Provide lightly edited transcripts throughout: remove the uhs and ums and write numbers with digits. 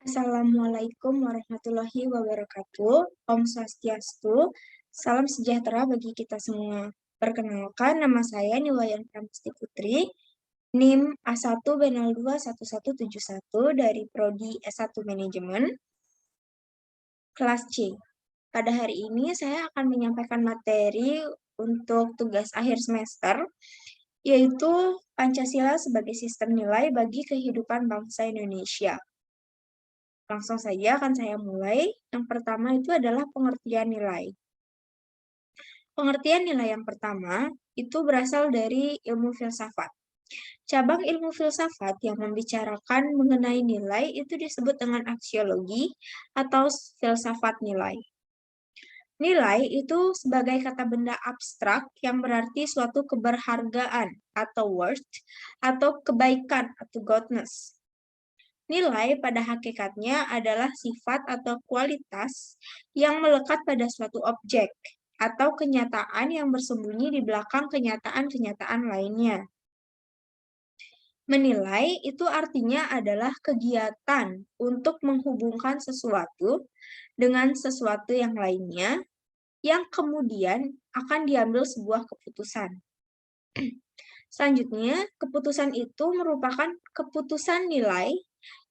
Assalamualaikum warahmatullahi wabarakatuh. Om Swastiastu. Salam sejahtera bagi kita semua. Perkenalkan, nama saya Niwayan Pramesti Putri, NIM A1B021171 dari Prodi S1 Manajemen, kelas C. Pada hari ini saya akan menyampaikan materi untuk tugas akhir semester, yaitu Pancasila sebagai sistem nilai bagi kehidupan bangsa Indonesia. Langsung saja akan saya mulai. Yang pertama itu adalah pengertian nilai. Pengertian nilai yang pertama itu berasal dari ilmu filsafat. Cabang ilmu filsafat yang membicarakan mengenai nilai itu disebut dengan aksiologi atau filsafat nilai. Nilai itu sebagai kata benda abstrak yang berarti suatu keberhargaan atau worth atau kebaikan atau goodness. Nilai pada hakikatnya adalah sifat atau kualitas yang melekat pada suatu objek atau kenyataan yang bersembunyi di belakang kenyataan-kenyataan lainnya. Menilai itu artinya adalah kegiatan untuk menghubungkan sesuatu dengan sesuatu yang lainnya yang kemudian akan diambil sebuah keputusan. Selanjutnya, keputusan itu merupakan keputusan nilai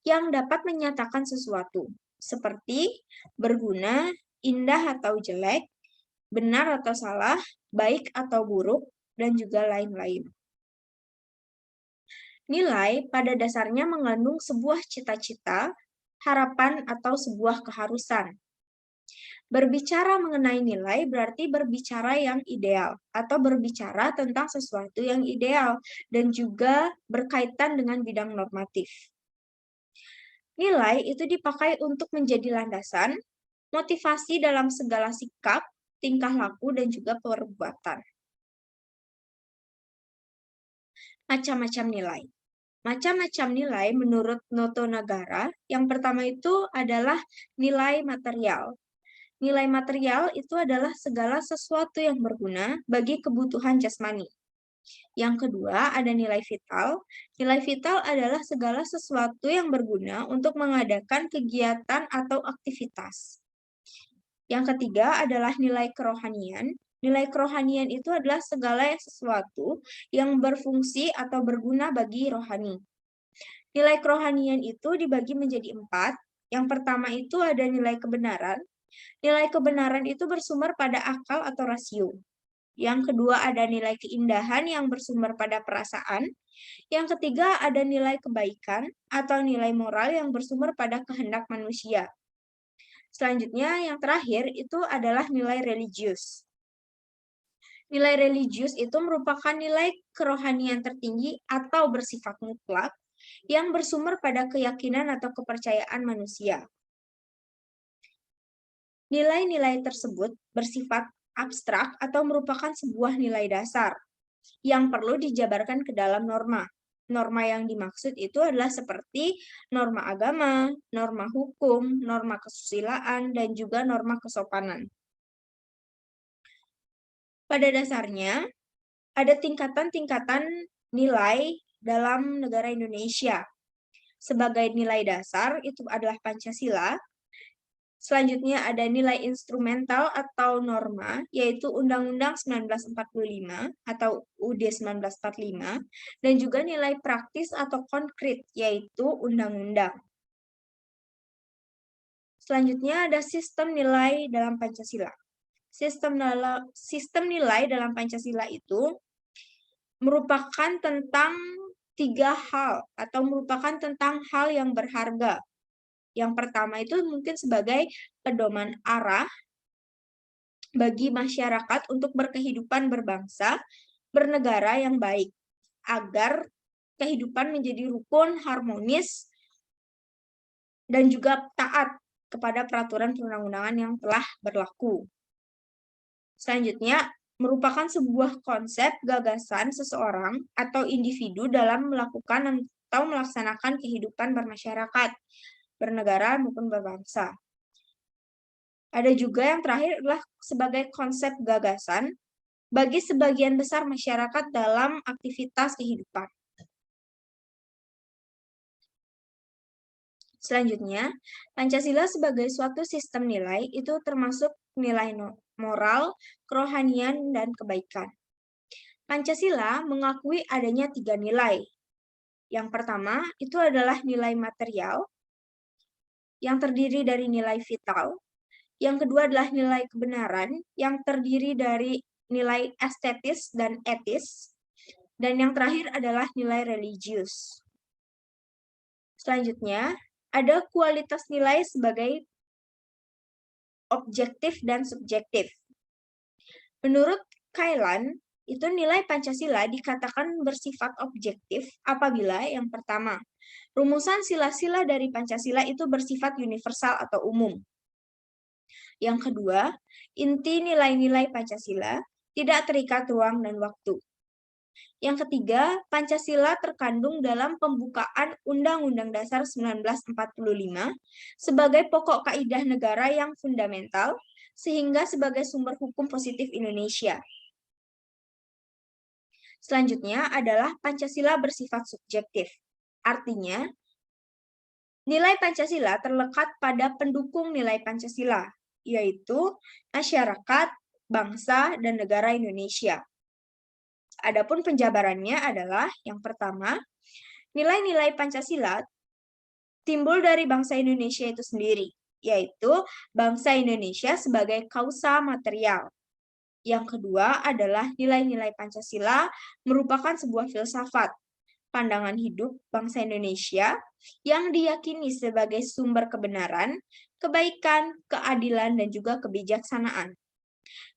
yang dapat menyatakan sesuatu, seperti berguna, indah atau jelek, benar atau salah, baik atau buruk, dan juga lain-lain. Nilai pada dasarnya mengandung sebuah cita-cita, harapan, atau sebuah keharusan. Berbicara mengenai nilai berarti berbicara yang ideal, atau berbicara tentang sesuatu yang ideal, dan juga berkaitan dengan bidang normatif. Nilai itu dipakai untuk menjadi landasan, motivasi dalam segala sikap, tingkah laku, dan juga perbuatan. Macam-macam nilai. Macam-macam nilai menurut Noto Nagara, yang pertama itu adalah nilai material. Nilai material itu adalah segala sesuatu yang berguna bagi kebutuhan jasmani. Yang kedua, ada nilai vital. Nilai vital adalah segala sesuatu yang berguna untuk mengadakan kegiatan atau aktivitas. Yang ketiga adalah nilai kerohanian. Nilai kerohanian itu adalah segala sesuatu yang berfungsi atau berguna bagi rohani. Nilai kerohanian itu dibagi menjadi 4. Yang pertama itu ada nilai kebenaran. Nilai kebenaran itu bersumber pada akal atau rasio. Yang kedua ada nilai keindahan yang bersumber pada perasaan. Yang ketiga ada nilai kebaikan atau nilai moral yang bersumber pada kehendak manusia. Selanjutnya yang terakhir itu adalah nilai religius. Nilai religius itu merupakan nilai kerohanian tertinggi atau bersifat mutlak yang bersumber pada keyakinan atau kepercayaan manusia. Nilai-nilai tersebut bersifat abstrak atau merupakan sebuah nilai dasar yang perlu dijabarkan ke dalam norma. Norma yang dimaksud itu adalah seperti norma agama, norma hukum, norma kesusilaan, dan juga norma kesopanan. Pada dasarnya, ada tingkatan-tingkatan nilai dalam negara Indonesia. Sebagai nilai dasar, itu adalah Pancasila. Selanjutnya ada nilai instrumental atau norma, yaitu Undang-Undang 1945 atau UUD 1945, dan juga nilai praktis atau konkret, yaitu undang-undang. Selanjutnya ada sistem nilai dalam Pancasila. Sistem nilai dalam Pancasila itu merupakan tentang 3 hal atau merupakan tentang hal yang berharga. Yang pertama itu mungkin sebagai pedoman arah bagi masyarakat untuk berkehidupan berbangsa, bernegara yang baik, agar kehidupan menjadi rukun, harmonis, dan juga taat kepada peraturan perundang-undangan yang telah berlaku. Selanjutnya, merupakan sebuah konsep gagasan seseorang atau individu dalam melakukan atau melaksanakan kehidupan bermasyarakat, bernegara maupun berbangsa. Ada juga yang terakhir adalah sebagai konsep gagasan bagi sebagian besar masyarakat dalam aktivitas kehidupan. Selanjutnya, Pancasila sebagai suatu sistem nilai itu termasuk nilai moral, kerohanian, dan kebaikan. Pancasila mengakui adanya 3 nilai. Yang pertama, itu adalah nilai material, yang terdiri dari nilai vital. Yang kedua adalah nilai kebenaran, yang terdiri dari nilai estetis dan etis. Dan yang terakhir adalah nilai religius. Selanjutnya, ada kualitas nilai sebagai objektif dan subjektif. Menurut Kailan, itu nilai Pancasila dikatakan bersifat objektif apabila yang pertama, rumusan sila-sila dari Pancasila itu bersifat universal atau umum. Yang kedua, inti nilai-nilai Pancasila tidak terikat ruang dan waktu. Yang ketiga, Pancasila terkandung dalam pembukaan Undang-Undang Dasar 1945 sebagai pokok kaidah negara yang fundamental, sehingga sebagai sumber hukum positif Indonesia. Selanjutnya adalah Pancasila bersifat subjektif. Artinya, nilai Pancasila terlekat pada pendukung nilai Pancasila, yaitu masyarakat, bangsa, dan negara Indonesia. Adapun penjabarannya adalah yang pertama, nilai-nilai Pancasila timbul dari bangsa Indonesia itu sendiri, yaitu bangsa Indonesia sebagai kausa material. Yang kedua adalah nilai-nilai Pancasila merupakan sebuah filsafat, pandangan hidup bangsa Indonesia yang diyakini sebagai sumber kebenaran, kebaikan, keadilan, dan juga kebijaksanaan.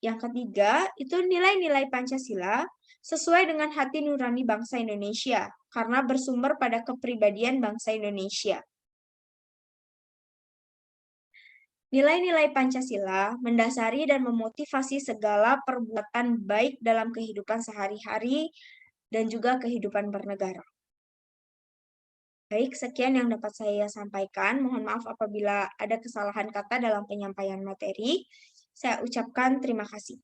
Yang ketiga, itu nilai-nilai Pancasila sesuai dengan hati nurani bangsa Indonesia, karena bersumber pada kepribadian bangsa Indonesia. Nilai-nilai Pancasila mendasari dan memotivasi segala perbuatan baik dalam kehidupan sehari-hari dan juga kehidupan bernegara. Baik, sekian yang dapat saya sampaikan. Mohon maaf apabila ada kesalahan kata dalam penyampaian materi. Saya ucapkan terima kasih.